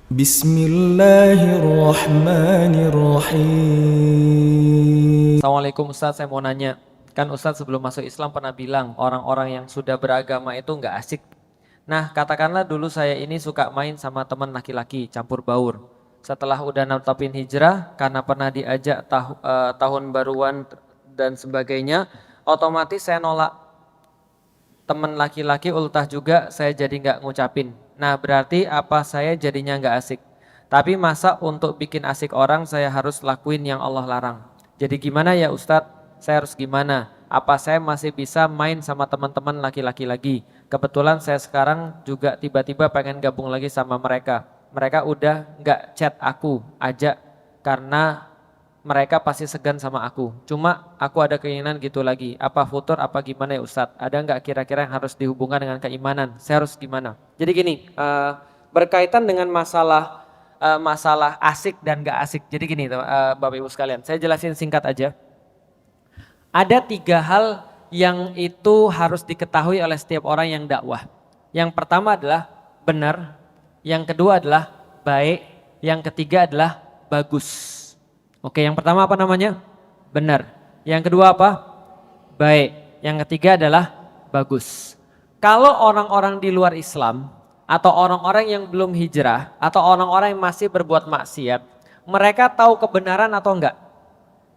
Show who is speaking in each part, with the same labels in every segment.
Speaker 1: Bismillahirrahmanirrahim.
Speaker 2: Assalamualaikum Ustadz, saya mau nanya. Kan Ustadz sebelum masuk Islam pernah bilang orang-orang yang sudah beragama itu nggak asik. Nah, katakanlah dulu saya ini suka main sama teman laki-laki, campur baur. Setelah udah netapin hijrah, karena pernah diajak tahun baruan dan sebagainya, otomatis saya nolak. Teman laki-laki ultah juga, saya jadi nggak ngucapin. Nah, berarti apa saya jadinya nggak asik? Tapi masa untuk bikin asik orang saya harus lakuin yang Allah larang? Jadi gimana ya Ustadz? Saya harus gimana? Apa saya masih bisa main sama teman-teman laki-laki lagi? Kebetulan saya sekarang juga tiba-tiba pengen gabung lagi sama mereka. Mereka udah nggak chat aku, ajak karena mereka pasti segan sama aku. Cuma aku ada keinginan gitu lagi. Apa futur, apa gimana ya Ustadz? Ada nggak kira-kira yang harus dihubungkan dengan keimanan? Saya harus gimana? Jadi gini, berkaitan dengan masalah asik dan gak asik. Jadi gini Bapak Ibu sekalian, saya jelasin singkat aja. Ada 3 hal yang itu harus diketahui oleh setiap orang yang dakwah. Yang pertama adalah benar, yang kedua adalah baik, yang ketiga adalah bagus. Oke, yang pertama apa namanya? Benar. Yang kedua apa? Baik. Yang ketiga adalah bagus. Kalau orang-orang di luar Islam atau orang-orang yang belum hijrah atau orang-orang yang masih berbuat maksiat, mereka tahu kebenaran atau enggak?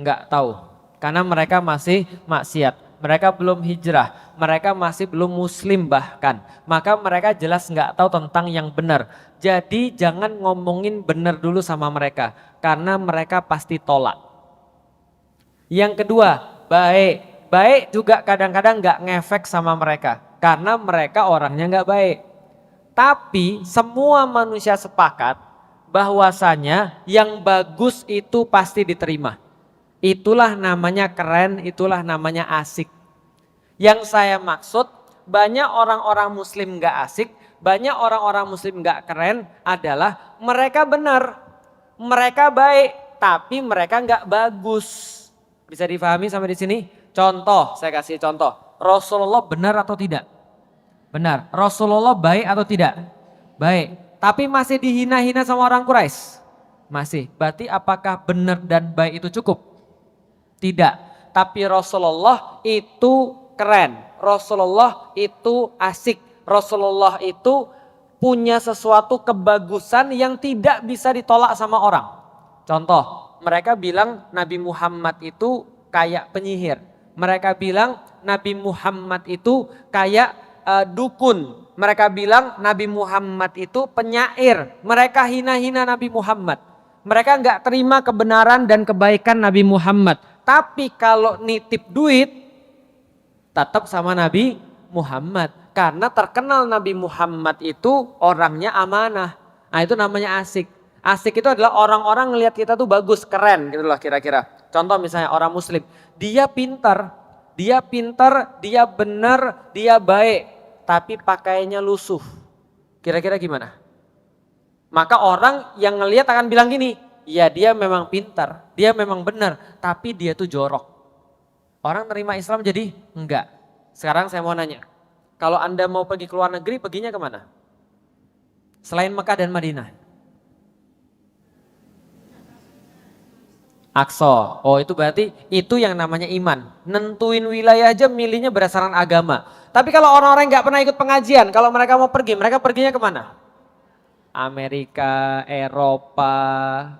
Speaker 2: Enggak tahu. Karena mereka masih maksiat. Mereka belum hijrah, mereka masih belum muslim bahkan. Maka mereka jelas enggak tahu tentang yang benar. Jadi jangan ngomongin benar dulu sama mereka. Karena mereka pasti tolak. Yang kedua, baik. Baik juga kadang-kadang enggak ngefek sama mereka. Karena mereka orangnya enggak baik. Tapi semua manusia sepakat bahwasanya yang bagus itu pasti diterima. Itulah namanya keren, itulah namanya asik. Yang saya maksud banyak orang-orang muslim gak asik, banyak orang-orang muslim gak keren adalah mereka benar, mereka baik, tapi mereka gak bagus. Bisa difahami sampai di sini? Contoh, saya kasih contoh. Rasulullah benar atau tidak? Benar. Rasulullah baik atau tidak? Baik. Tapi masih dihina-hina sama orang Quraisy? Masih. Berarti apakah benar dan baik itu cukup? Tidak, tapi Rasulullah itu keren, Rasulullah itu asik, Rasulullah itu punya sesuatu kebagusan yang tidak bisa ditolak sama orang. Contoh, mereka bilang Nabi Muhammad itu kayak penyihir, mereka bilang Nabi Muhammad itu kayak dukun, mereka bilang Nabi Muhammad itu penyair, mereka hina-hina Nabi Muhammad. Mereka nggak terima kebenaran dan kebaikan Nabi Muhammad. Tapi kalau nitip duit tetap sama Nabi Muhammad. Karena terkenal Nabi Muhammad itu orangnya amanah. Nah itu namanya asik. Asik itu adalah orang-orang ngelihat kita tuh bagus, keren gitu loh kira-kira. Contoh misalnya orang muslim. Dia pintar, dia benar, dia baik. Tapi pakaiannya lusuh. Kira-kira gimana? Maka orang yang ngelihat akan bilang gini, ya dia memang pintar, dia memang benar, tapi dia tuh jorok. Orang terima Islam jadi enggak. Sekarang saya mau nanya, kalau Anda mau pergi ke luar negeri, perginya kemana? Selain Mekah dan Madinah? Aqsa. Oh itu berarti itu yang namanya iman. Nentuin wilayah aja milihnya berdasarkan agama. Tapi kalau orang-orang yang gak pernah ikut pengajian, kalau mereka mau pergi, mereka perginya kemana? Amerika, Eropa,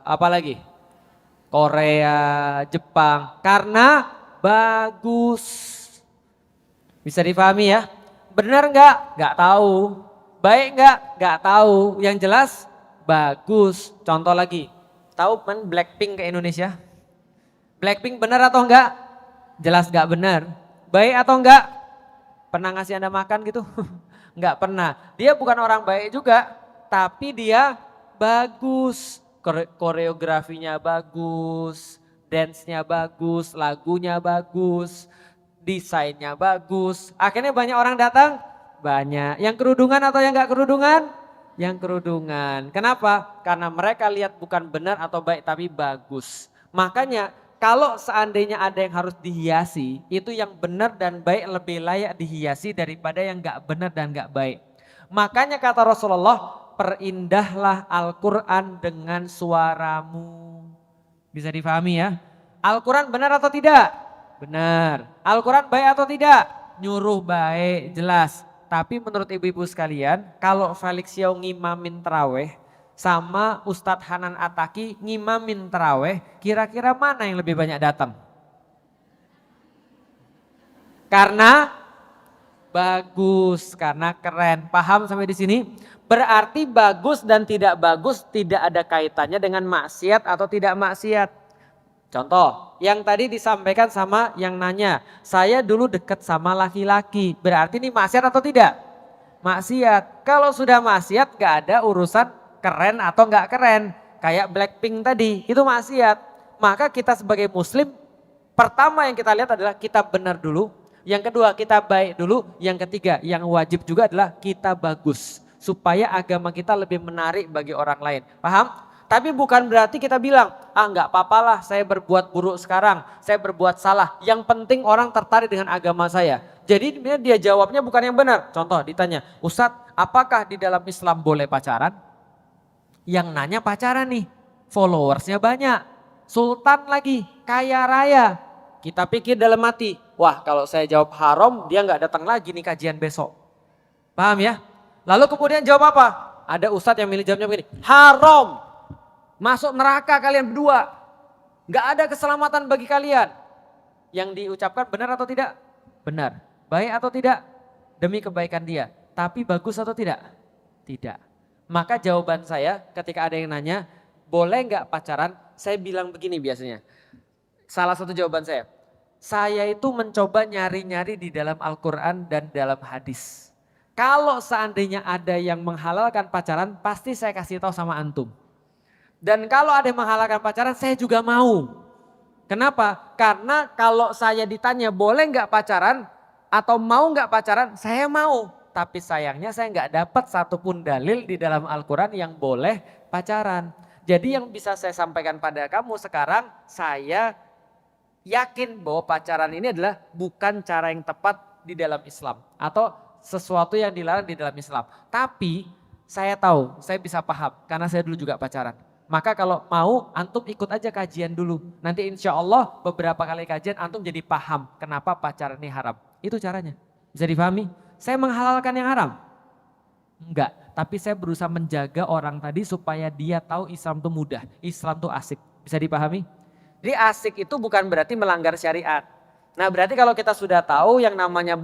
Speaker 2: apalagi Korea, Jepang, karena bagus. Bisa difahami ya? Benar nggak? Nggak tahu. Baik nggak? Nggak tahu. Yang jelas bagus. Contoh lagi, tahu kan Blackpink ke Indonesia? Blackpink benar atau enggak? Jelas nggak benar. Baik atau enggak? Pernah ngasih Anda makan gitu? Nggak pernah. Dia bukan orang baik juga. Tapi dia bagus, koreografinya bagus, dance-nya bagus, lagunya bagus, desainnya bagus. Akhirnya banyak orang datang? Banyak. Yang kerudungan atau yang gak kerudungan? Yang kerudungan. Kenapa? Karena mereka lihat bukan benar atau baik tapi bagus. Makanya kalau seandainya ada yang harus dihiasi, itu yang benar dan baik lebih layak dihiasi daripada yang gak benar dan gak baik. Makanya kata Rasulullah, perindahlah Al-Quran dengan suaramu. Bisa difahami ya? Al-Quran benar atau tidak? Benar. Al-Quran baik atau tidak? Nyuruh baik, jelas. Tapi menurut ibu-ibu sekalian, kalau Felix Xiao ngimamin terawih sama Ustadz Hanan Ataki ngimamin terawih, kira-kira mana yang lebih banyak datang? Karena bagus, karena keren. Paham sampai di sini? Berarti bagus dan tidak bagus tidak ada kaitannya dengan maksiat atau tidak maksiat. Contoh, yang tadi disampaikan sama yang nanya, saya dulu deket sama laki-laki, berarti ini maksiat atau tidak? Maksiat. Kalau sudah maksiat gak ada urusan keren atau gak keren. Kayak Blackpink tadi, itu maksiat. Maka kita sebagai muslim, pertama yang kita lihat adalah kita benar dulu. Yang kedua kita baik dulu. Yang ketiga yang wajib juga adalah kita bagus. Supaya agama kita lebih menarik bagi orang lain. Paham? Tapi bukan berarti kita bilang, nggak apa-apalah saya berbuat buruk sekarang, saya berbuat salah. Yang penting orang tertarik dengan agama saya. Jadi dia jawabnya bukan yang benar. Contoh ditanya, Ustadz apakah di dalam Islam boleh pacaran? Yang nanya pacaran nih, followersnya banyak, sultan lagi, kaya raya. Kita pikir dalam hati, wah kalau saya jawab haram dia nggak datang lagi nih kajian besok. Paham ya? Lalu kemudian jawab apa? Ada ustadz yang milih jawabnya begini, haram. Masuk neraka kalian berdua. Gak ada keselamatan bagi kalian. Yang diucapkan benar atau tidak? Benar. Baik atau tidak? Demi kebaikan dia. Tapi bagus atau tidak? Tidak. Maka jawaban saya ketika ada yang nanya, boleh gak pacaran? Saya bilang begini biasanya. Salah satu jawaban saya itu mencoba nyari-nyari di dalam Al-Quran dan dalam hadis. Kalau seandainya ada yang menghalalkan pacaran, pasti saya kasih tahu sama antum. Dan kalau ada yang menghalalkan pacaran, saya juga mau. Kenapa? Karena kalau saya ditanya boleh nggak pacaran atau mau nggak pacaran, saya mau. Tapi sayangnya saya nggak dapat satupun dalil di dalam Al-Quran yang boleh pacaran. Jadi yang bisa saya sampaikan pada kamu sekarang, saya yakin bahwa pacaran ini adalah bukan cara yang tepat di dalam Islam. Atau sesuatu yang dilarang di dalam Islam. Tapi saya tahu, saya bisa paham karena saya dulu juga pacaran. Maka kalau mau antum ikut aja kajian dulu. Nanti insya Allah beberapa kali kajian antum jadi paham kenapa pacaran ini haram. Itu caranya. Bisa difahami? Saya menghalalkan yang haram? Enggak. Tapi saya berusaha menjaga orang tadi supaya dia tahu Islam itu mudah. Islam itu asik. Bisa dipahami? Jadi asik itu bukan berarti melanggar syariat. Nah berarti kalau kita sudah tahu yang namanya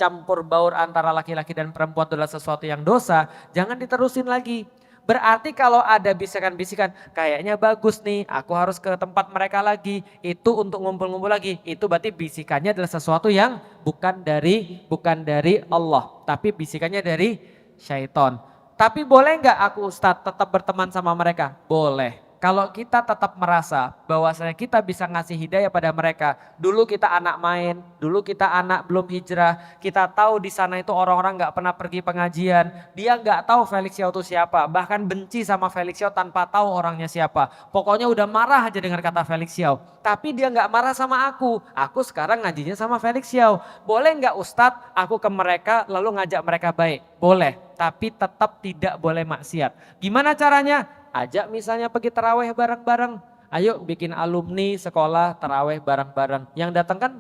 Speaker 2: campur baur antara laki-laki dan perempuan adalah sesuatu yang dosa. Jangan diterusin lagi. Berarti kalau ada bisikan-bisikan, kayaknya bagus nih, aku harus ke tempat mereka lagi, itu untuk ngumpul-ngumpul lagi. Itu berarti bisikannya adalah sesuatu yang bukan dari Allah, tapi bisikannya dari syaitan. Tapi boleh nggak aku Ustadz tetap berteman sama mereka? Boleh. Kalau kita tetap merasa bahwasanya kita bisa ngasih hidayah pada mereka. Dulu kita anak main, dulu kita anak belum hijrah. Kita tahu di sana itu orang-orang gak pernah pergi pengajian. Dia gak tahu Felix Xiao itu siapa. Bahkan benci sama Felix Xiao tanpa tahu orangnya siapa. Pokoknya udah marah aja dengar kata Felix Xiao. Tapi dia gak marah sama aku. Aku sekarang ngajinya sama Felix Xiao. Boleh gak Ustadz aku ke mereka lalu ngajak mereka baik? Boleh. Tapi tetap tidak boleh maksiat. Gimana caranya? Ajak misalnya pergi taraweh bareng-bareng. Ayo bikin alumni sekolah taraweh bareng-bareng. Yang datang kan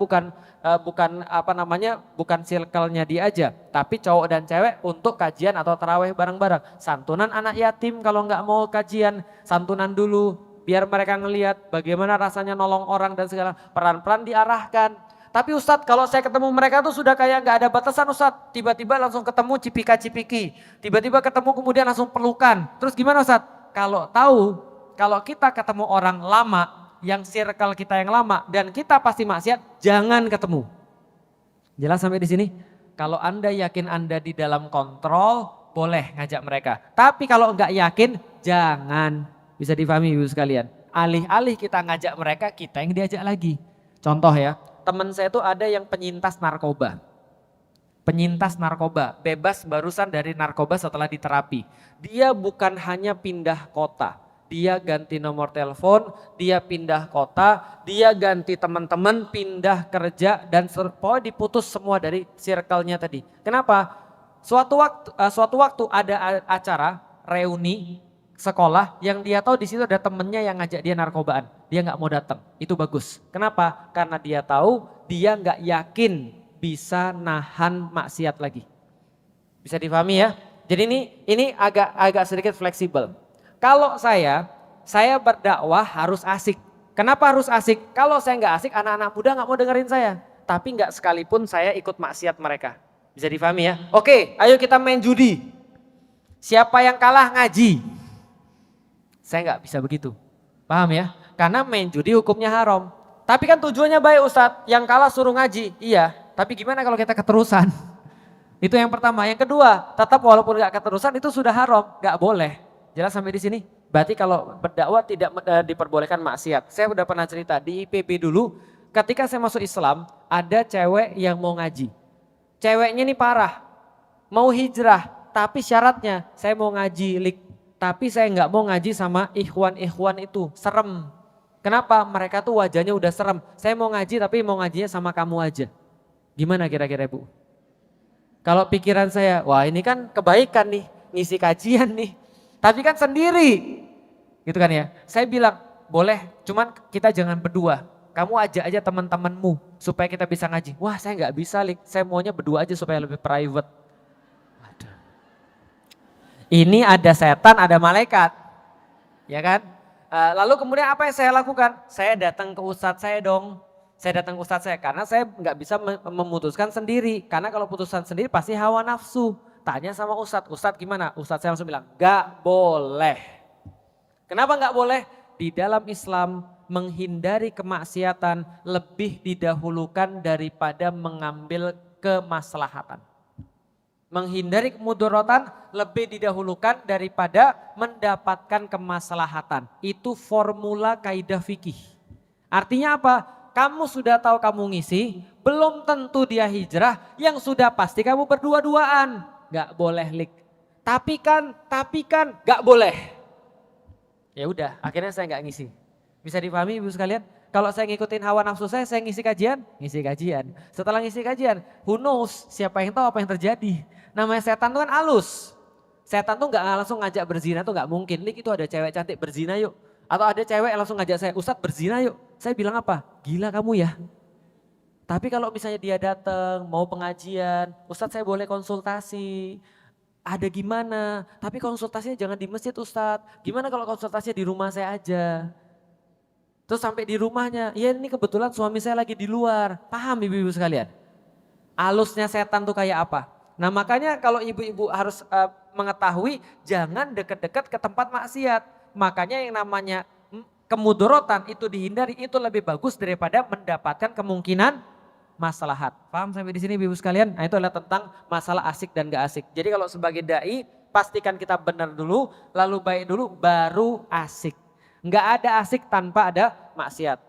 Speaker 2: bukan circle-nya dia aja. Tapi cowok dan cewek untuk kajian atau taraweh bareng-bareng. Santunan anak yatim kalau nggak mau kajian, santunan dulu. Biar mereka ngelihat bagaimana rasanya nolong orang dan segala. Pelan-pelan diarahkan. Tapi Ustadz kalau saya ketemu mereka tuh sudah kayak nggak ada batasan Ustadz. Tiba-tiba langsung ketemu cipika-cipiki. Tiba-tiba ketemu kemudian langsung pelukan. Terus gimana Ustadz? Kalau kita ketemu orang lama, yang circle kita yang lama dan kita pasti maksiat, jangan ketemu. Jelas sampai di sini? Kalau Anda yakin Anda di dalam kontrol, boleh ngajak mereka. Tapi kalau enggak yakin, jangan. Bisa difahami Ibu sekalian. Alih-alih kita ngajak mereka, kita yang diajak lagi. Contoh ya, teman saya itu ada yang penyintas narkoba. Penyintas narkoba, bebas barusan dari narkoba setelah diterapi. Dia bukan hanya pindah kota, dia ganti nomor telepon, dia pindah kota, dia ganti teman-teman, pindah kerja dan pokoknya diputus semua dari circle-nya tadi. Kenapa? Suatu waktu ada acara reuni sekolah yang dia tahu di situ ada temennya yang ngajak dia narkobaan. Dia nggak mau datang. Itu bagus. Kenapa? Karena dia tahu dia nggak yakin bisa nahan maksiat lagi. Bisa dipahami ya? Jadi ini agak sedikit fleksibel. Kalau saya berdakwah harus asik. Kenapa harus asik? Kalau saya nggak asik, anak-anak muda nggak mau dengerin saya. Tapi nggak sekalipun saya ikut maksiat mereka. Bisa dipahami ya? Oke, ayo kita main judi. Siapa yang kalah ngaji. Saya nggak bisa begitu. Paham ya? Karena main judi hukumnya haram. Tapi kan tujuannya baik Ustadz. Yang kalah suruh ngaji. Iya, tapi gimana kalau kita keterusan? Itu yang pertama. Yang kedua, tetap walaupun nggak keterusan itu sudah haram. Nggak boleh. Jelas sampai di sini? Berarti kalau berdakwah tidak diperbolehkan maksiat. Saya udah pernah cerita di IPB dulu. Ketika saya masuk Islam, ada cewek yang mau ngaji. Ceweknya ini parah. Mau hijrah. Tapi syaratnya saya mau ngaji. Tapi saya nggak mau ngaji sama ikhwan-ikhwan itu, serem. Kenapa? Mereka tuh wajahnya udah serem. Saya mau ngaji tapi mau ngajinya sama kamu aja. Gimana kira-kira Bu? Kalau pikiran saya, wah ini kan kebaikan nih, ngisi kajian nih. Tapi kan sendiri, gitu kan ya. Saya bilang, boleh, cuman kita jangan berdua. Kamu ajak aja teman-temanmu supaya kita bisa ngaji. Wah saya nggak bisa, saya maunya berdua aja supaya lebih private. Ini ada setan, ada malaikat, ya kan? Lalu kemudian apa yang saya lakukan? Saya datang ke ustadz saya dong. Saya datang ke ustadz saya karena saya nggak bisa memutuskan sendiri. Karena kalau putusan sendiri pasti hawa nafsu. Tanya sama ustadz, ustadz gimana? Ustadz saya langsung bilang, nggak boleh. Kenapa nggak boleh? Di dalam Islam menghindari kemaksiatan lebih didahulukan daripada mengambil kemaslahatan. Menghindari kemudaratan lebih didahulukan daripada mendapatkan kemaslahatan. Itu formula kaidah fikih. Artinya apa? Kamu sudah tahu kamu ngisi, belum tentu dia hijrah, yang sudah pasti kamu berdua-duaan. Gak boleh Tapi kan gak boleh. Ya udah, akhirnya saya gak ngisi. Bisa dipahami Ibu sekalian? Kalau saya ngikutin hawa nafsu saya ngisi kajian. Setelah ngisi kajian, who knows, siapa yang tahu apa yang terjadi. Namanya setan itu kan halus. Setan tuh gak langsung ngajak berzina tuh gak mungkin. Itu ada cewek cantik berzina yuk. Atau ada cewek langsung ngajak saya, Ustadz berzina yuk. Saya bilang apa? Gila kamu ya. Tapi kalau misalnya dia datang mau pengajian, Ustadz saya boleh konsultasi. Ada gimana? Tapi konsultasinya jangan di masjid Ustadz. Gimana kalau konsultasinya di rumah saya aja? Terus sampai di rumahnya, ya ini kebetulan suami saya lagi di luar. Paham ibu-ibu sekalian? Alusnya setan tuh kayak apa? Nah makanya kalau ibu-ibu harus mengetahui jangan dekat-dekat ke tempat maksiat. Makanya yang namanya kemudorotan itu dihindari, itu lebih bagus daripada mendapatkan kemungkinan maslahat. Paham sampai di sini ibu-ibu sekalian? Nah itu adalah tentang masalah asik dan gak asik. Jadi kalau sebagai dai pastikan kita benar dulu, lalu baik dulu, baru asik. Nggak ada asik tanpa ada maksiat.